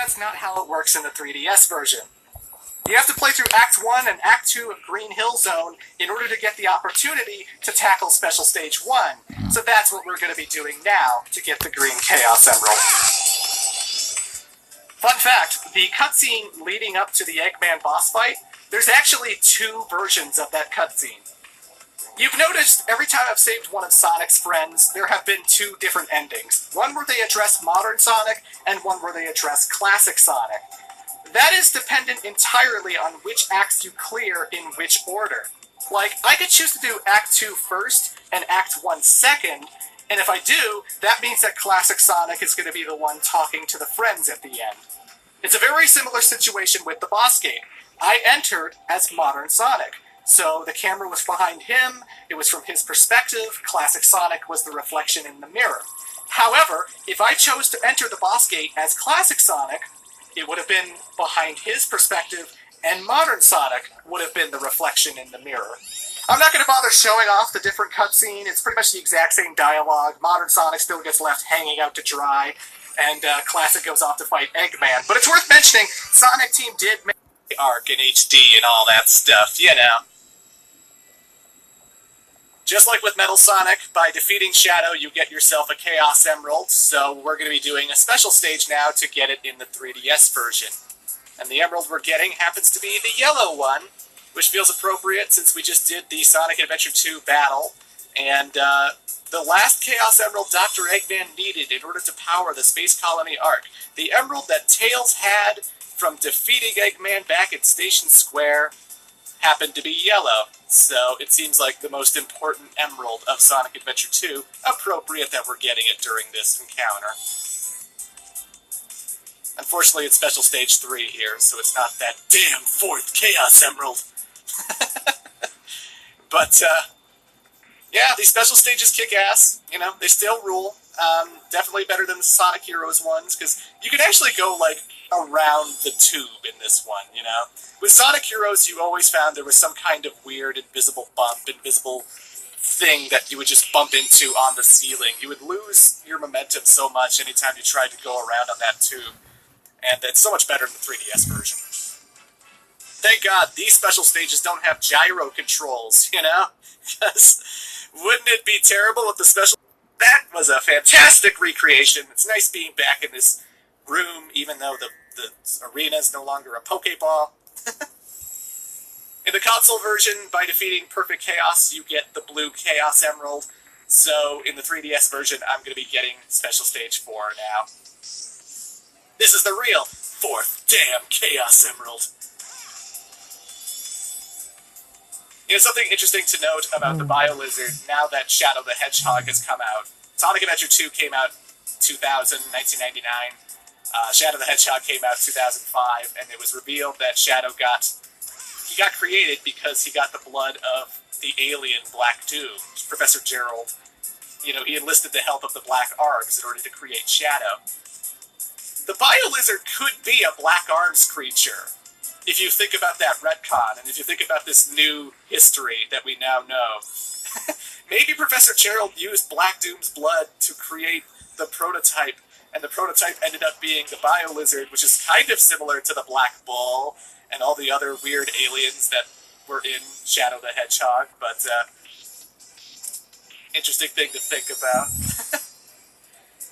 that's not how it works in the 3DS version. You have to play through Act 1 and Act 2 of Green Hill Zone in order to get the opportunity to tackle Special Stage 1. So that's what we're going to be doing now to get the Green Chaos Emerald. Fun fact, the cutscene leading up to the Eggman boss fight, there's actually 2 versions of that cutscene. You've noticed every time I've saved one of Sonic's friends, there have been 2 different endings. One where they address modern Sonic, and one where they address classic Sonic. That is dependent entirely on which acts you clear in which order. Like, I could choose to do Act 2 first and Act 1 second, and if I do, that means that classic Sonic is going to be the one talking to the friends at the end. It's a very similar situation with the boss gate. I entered as modern Sonic, so the camera was behind him, it was from his perspective, classic Sonic was the reflection in the mirror. However, if I chose to enter the boss gate as classic Sonic, it would have been behind his perspective, and modern Sonic would have been the reflection in the mirror. I'm not going to bother showing off the different cutscene. It's pretty much the exact same dialogue. Modern Sonic still gets left hanging out to dry, and Classic goes off to fight Eggman. But it's worth mentioning, Sonic Team did make the arc in HD and all that stuff, you know. Just like with Metal Sonic, by defeating Shadow, you get yourself a Chaos Emerald, so we're going to be doing a special stage now to get it in the 3DS version. And the emerald we're getting happens to be the yellow one, which feels appropriate since we just did the Sonic Adventure 2 battle, and the last Chaos Emerald Dr. Eggman needed in order to power the Space Colony arc. The emerald that Tails had from defeating Eggman back at Station Square happened to be yellow, so it seems like the most important emerald of Sonic Adventure 2, appropriate that we're getting it during this encounter. Unfortunately, it's Special Stage 3 here, so it's not that damn 4th Chaos Emerald. But, yeah, these special stages kick ass, you know, they still rule. Definitely better than the Sonic Heroes ones, because you can actually go, like, around the tube in this one, you know? With Sonic Heroes, you always found there was some kind of weird invisible bump, invisible thing that you would just bump into on the ceiling. You would lose your momentum so much anytime you tried to go around on that tube. And it's so much better in the 3DS version. Thank God these special stages don't have gyro controls, you know? Because wouldn't it be terrible with the special... That was a fantastic recreation. It's nice being back in this room, even though the arena is no longer a Pokeball. In the console version, by defeating Perfect Chaos, you get the blue Chaos Emerald. So in the 3DS version, I'm going to be getting Special Stage 4 now. This is the real 4th damn Chaos Emerald. You know, something interesting to note about the BioLizard, now that Shadow the Hedgehog has come out. Sonic Adventure 2 came out 1999. Shadow the Hedgehog came out 2005, and it was revealed that Shadow got created because he got the blood of the alien Black Doom, Professor Gerald. You know, he enlisted the help of the Black Arms in order to create Shadow. The BioLizard could be a Black Arms creature, if you think about that retcon, and if you think about this new history that we now know. Maybe Professor Gerald used Black Doom's blood to create the prototype, and the prototype ended up being the BioLizard, which is kind of similar to the Black Bull and all the other weird aliens that were in Shadow the Hedgehog, but interesting thing to think about.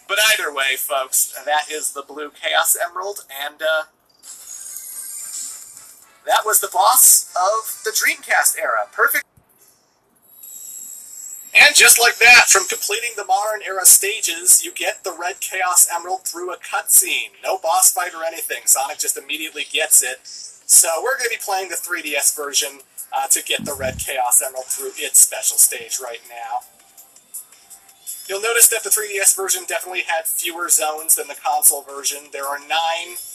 But either way, folks, that is the blue Chaos Emerald, and that was the boss of the Dreamcast era. Perfect. And just like that, from completing the modern era stages, you get the red Chaos Emerald through a cutscene. No boss fight or anything. Sonic just immediately gets it. So we're going to be playing the 3DS version to get the red Chaos Emerald through its special stage right now. You'll notice that the 3DS version definitely had fewer zones than the console version. There are 9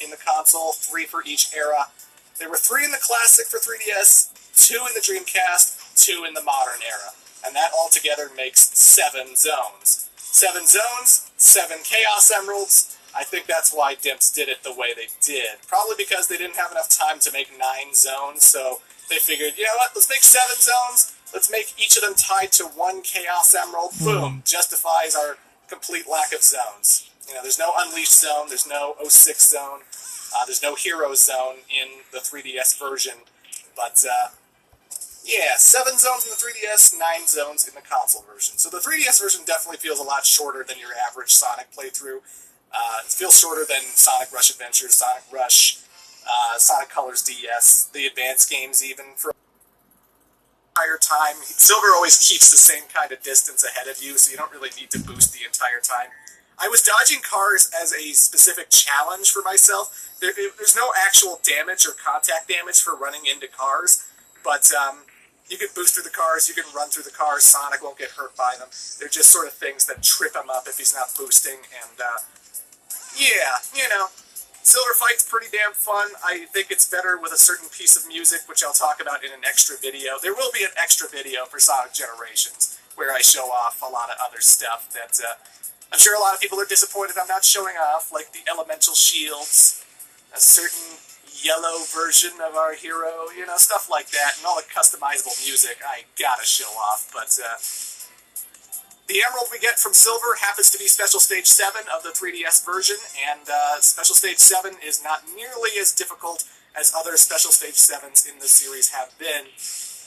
in the console, 3 for each era. There were 3 in the classic for 3DS, 2 in the Dreamcast, 2 in the modern era. And that altogether makes 7 zones. 7 zones, 7 Chaos Emeralds. I think that's why Dimps did it the way they did. Probably because they didn't have enough time to make 9 zones, so they figured, you know what, let's make 7 zones, let's make each of them tied to 1 Chaos Emerald. Boom, justifies our complete lack of zones. You know, there's no Unleashed zone, there's no 06 zone, there's no Hero zone in the 3DS version, but yeah, 7 zones in the 3DS, 9 zones in the console version. So the 3DS version definitely feels a lot shorter than your average Sonic playthrough. It feels shorter than Sonic Rush Adventures, Sonic Rush, Sonic Colors DS, the advanced games even, for entire time. Silver always keeps the same kind of distance ahead of you, so you don't really need to boost the entire time. I was dodging cars as a specific challenge for myself. There's no actual damage or contact damage for running into cars, but you can boost through the cars, you can run through the cars, Sonic won't get hurt by them. They're just sort of things that trip him up if he's not boosting, and yeah, you know, Silver Fight's pretty damn fun. I think it's better with a certain piece of music, which I'll talk about in an extra video. There will be an extra video for Sonic Generations, where I show off a lot of other stuff that I'm sure a lot of people are disappointed I'm not showing off, like the elemental shields, a certain yellow version of our hero, you know, stuff like that, and all the customizable music I gotta show off, but the emerald we get from Silver happens to be Special Stage 7 of the 3DS version, and Special Stage 7 is not nearly as difficult as other Special Stage 7s in the series have been.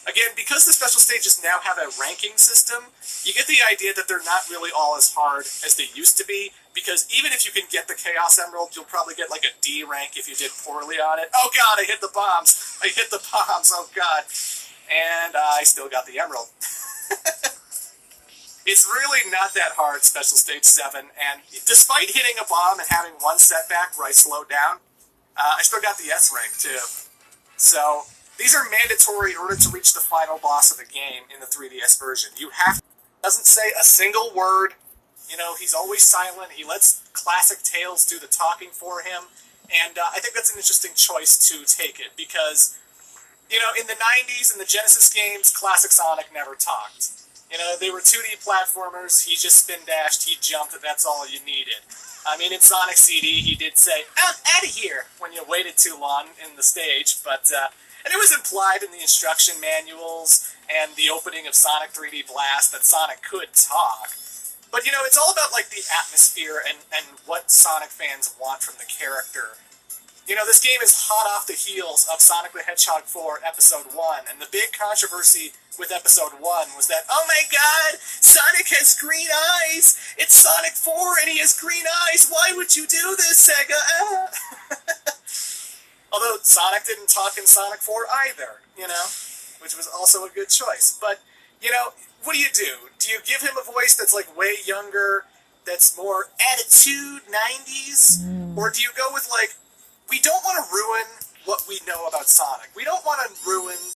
Again, because the Special Stages now have a ranking system, you get the idea that they're not really all as hard as they used to be, because even if you can get the Chaos Emerald, you'll probably get like a D rank if you did poorly on it. Oh god, I hit the bombs! I hit the bombs, oh god. And I still got the Emerald. It's really not that hard, Special Stage 7, and despite hitting a bomb and having one setback where I slowed down, I still got the S rank, too. So, these are mandatory in order to reach the final boss of the game in the 3DS version. You have to, doesn't say a single word, you know, he's always silent, he lets classic Tails do the talking for him, and I think that's an interesting choice to take it, because, you know, in the 90s, in the Genesis games, classic Sonic never talked. You know, they were 2D platformers, he just spin-dashed, he jumped, and that's all you needed. I mean, in Sonic CD, he did say, out of here, when you waited too long in the stage, but, and it was implied in the instruction manuals and the opening of Sonic 3D Blast that Sonic could talk. But, you know, it's all about, like, the atmosphere and what Sonic fans want from the character. You know, this game is hot off the heels of Sonic the Hedgehog 4 Episode 1, and the big controversy with Episode 1 was that, oh my god, Sonic has green eyes! It's Sonic 4 and he has green eyes! Why would you do this, Sega? Although Sonic didn't talk in Sonic 4 either, you know, which was also a good choice. But, you know, what do? Do you give him a voice that's, like, way younger, that's more attitude, 90s? Or do you go with, like, we don't want to ruin what we know about Sonic. We don't want to ruin